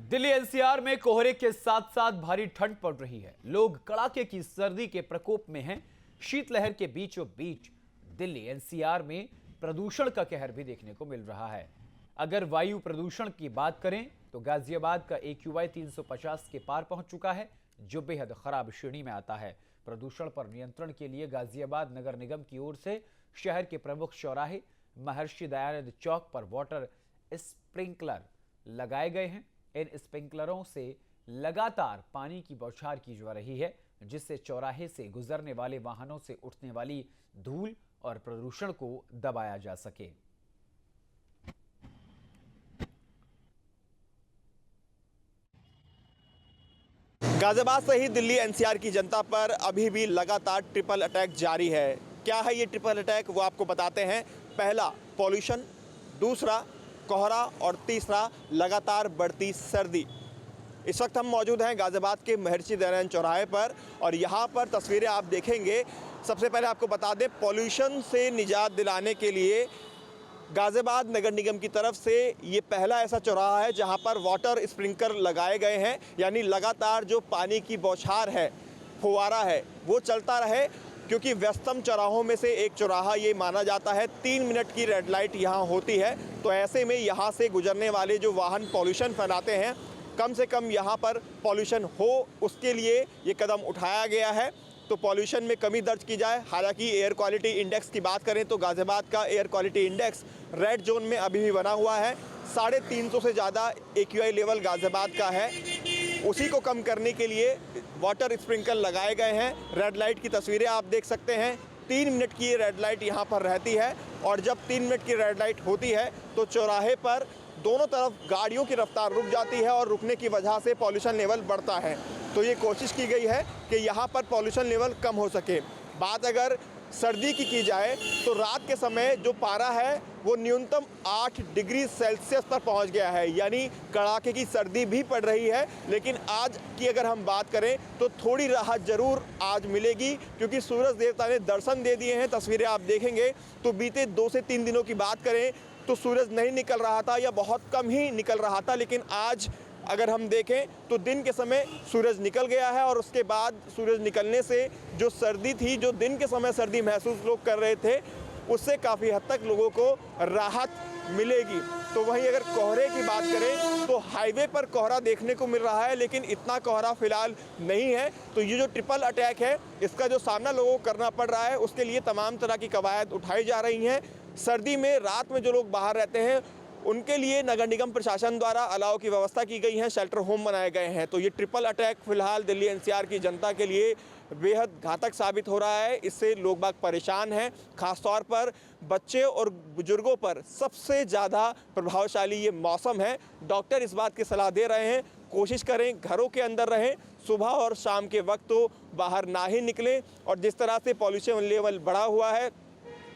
Delhi NCR में कोहरे के साथ साथ भारी ठंड पड़ रही है। लोग कड़ाके की सर्दी के प्रकोप में हैं। शीतलहर के बीचों बीच दिल्ली एनसीआर में प्रदूषण का कहर भी देखने को मिल रहा है। अगर वायु प्रदूषण की बात करें तो गाजियाबाद का AQI 350 के पार पहुंच चुका है, जो बेहद खराब श्रेणी में आता है। प्रदूषण पर नियंत्रण के लिए गाजियाबाद नगर निगम की ओर से शहर के प्रमुख चौराहे महर्षि दयानंद चौक पर वाटर स्प्रिंकलर लगाए गए हैं। इन स्प्रिंकलरों से लगातार पानी की बौछार की जा रही है, जिससे चौराहे से गुजरने वाले वाहनों से उठने वाली धूल और प्रदूषण को दबाया जा सके। गाजियाबाद सहित दिल्ली एनसीआर की जनता पर अभी भी लगातार ट्रिपल अटैक जारी है। क्या है ये ट्रिपल अटैक, वो आपको बताते हैं। पहला पॉल्यूशन, दूसरा कोहरा और तीसरा लगातार बढ़ती सर्दी। इस वक्त हम मौजूद हैं गाजियाबाद के महर्षि दयानंद चौराहे पर और यहाँ पर तस्वीरें आप देखेंगे। सबसे पहले आपको बता दें, पॉल्यूशन से निजात दिलाने के लिए गाजियाबाद नगर निगम की तरफ से ये पहला ऐसा चौराहा है जहाँ पर वाटर स्प्रिंकलर लगाए गए हैं, यानी लगातार जो पानी की बौछार है, फुवारा है, वो चलता रहे। क्योंकि व्यस्तम चौराहों में से एक चौराहा ये माना जाता है। 3 मिनट की रेड लाइट यहाँ होती है, तो ऐसे में यहाँ से गुजरने वाले जो वाहन पॉल्यूशन फैलाते हैं, कम से कम यहाँ पर पॉल्यूशन हो, उसके लिए ये कदम उठाया गया है। तो पॉल्यूशन में कमी दर्ज की जाए। हालांकि एयर क्वालिटी इंडेक्स की बात करें तो गाजियाबाद का air quality index red zone में अभी भी बना हुआ है। 350 से ज़्यादा AQI लेवल गाजियाबाद का है। उसी को कम करने के लिए वाटर स्प्रिंकलर लगाए गए हैं। रेड लाइट की तस्वीरें आप देख सकते हैं। 3 मिनट की रेड लाइट यहाँ पर रहती है और जब 3 मिनट की रेड लाइट होती है तो चौराहे पर दोनों तरफ गाड़ियों की रफ्तार रुक जाती है और रुकने की वजह से पॉल्यूशन लेवल बढ़ता है। तो ये कोशिश की गई है कि यहाँ पर पॉल्यूशन लेवल कम हो सके। बात अगर सर्दी की जाए तो रात के समय जो पारा है वो न्यूनतम 8 डिग्री सेल्सियस पर पहुँच गया है, यानी कड़ाके की सर्दी भी पड़ रही है। लेकिन आज की अगर हम बात करें तो थोड़ी राहत ज़रूर आज मिलेगी, क्योंकि सूरज देवता ने दर्शन दे दिए हैं। तस्वीरें आप देखेंगे तो बीते 2 से 3 दिनों की बात करें तो सूरज नहीं निकल रहा था या बहुत कम ही निकल रहा था, लेकिन आज अगर हम देखें तो दिन के समय सूरज निकल गया है और उसके बाद सूरज निकलने से जो सर्दी थी, जो दिन के समय सर्दी महसूस लोग कर रहे थे, उससे काफ़ी हद तक लोगों को राहत मिलेगी। तो वहीं अगर कोहरे की बात करें तो हाईवे पर कोहरा देखने को मिल रहा है, लेकिन इतना कोहरा फिलहाल नहीं है। तो ये जो ट्रिपल अटैक है, इसका जो सामना लोगों को करना पड़ रहा है, उसके लिए तमाम तरह की कवायद उठाई जा रही हैं। सर्दी में रात में जो लोग बाहर रहते हैं उनके लिए नगर निगम प्रशासन द्वारा अलाव की व्यवस्था की गई है, शेल्टर होम बनाए गए हैं। तो ये ट्रिपल अटैक फिलहाल दिल्ली एनसीआर की जनता के लिए बेहद घातक साबित हो रहा है। इससे लोग बाग परेशान हैं। खासतौर पर बच्चे और बुजुर्गों पर सबसे ज़्यादा प्रभावशाली ये मौसम है। डॉक्टर इस बात की सलाह दे रहे हैं, कोशिश करें घरों के अंदर रहें, सुबह और शाम के वक्त तो बाहर ना ही निकलें। और जिस तरह से पॉल्यूशन लेवल बढ़ा हुआ है,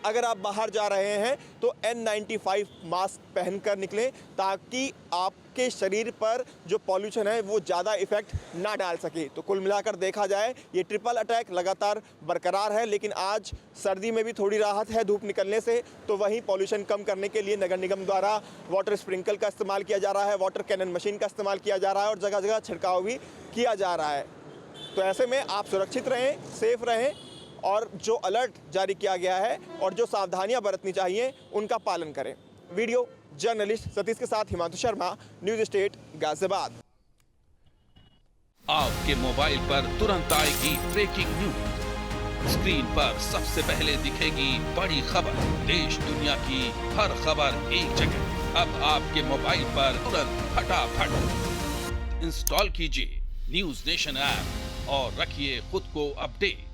अगर आप बाहर जा रहे हैं तो N95 मास्क पहनकर निकलें, ताकि आपके शरीर पर जो पॉल्यूशन है वो ज़्यादा इफेक्ट ना डाल सके। तो कुल मिलाकर देखा जाए ये ट्रिपल अटैक लगातार बरकरार है, लेकिन आज सर्दी में भी थोड़ी राहत है धूप निकलने से। तो वहीं पॉल्यूशन कम करने के लिए नगर निगम द्वारा वाटर स्प्रिंकल का इस्तेमाल किया जा रहा है, वाटर कैनन मशीन का इस्तेमाल किया जा रहा है और जगह जगह छिड़काव भी किया जा रहा है। तो ऐसे में आप सुरक्षित रहें, सेफ रहें और जो अलर्ट जारी किया गया है और जो सावधानियां बरतनी चाहिए उनका पालन करें। वीडियो जर्नलिस्ट सतीश के साथ हिमांशु शर्मा, न्यूज स्टेट गाजियाबाद। आपके मोबाइल पर तुरंत आएगी ब्रेकिंग न्यूज। स्क्रीन पर सबसे पहले दिखेगी बड़ी खबर। देश दुनिया की हर खबर एक जगह। अब आपके मोबाइल पर तुरंत फटाफट इंस्टॉल कीजिए न्यूज नेशन ऐप और रखिए खुद को अपडेट।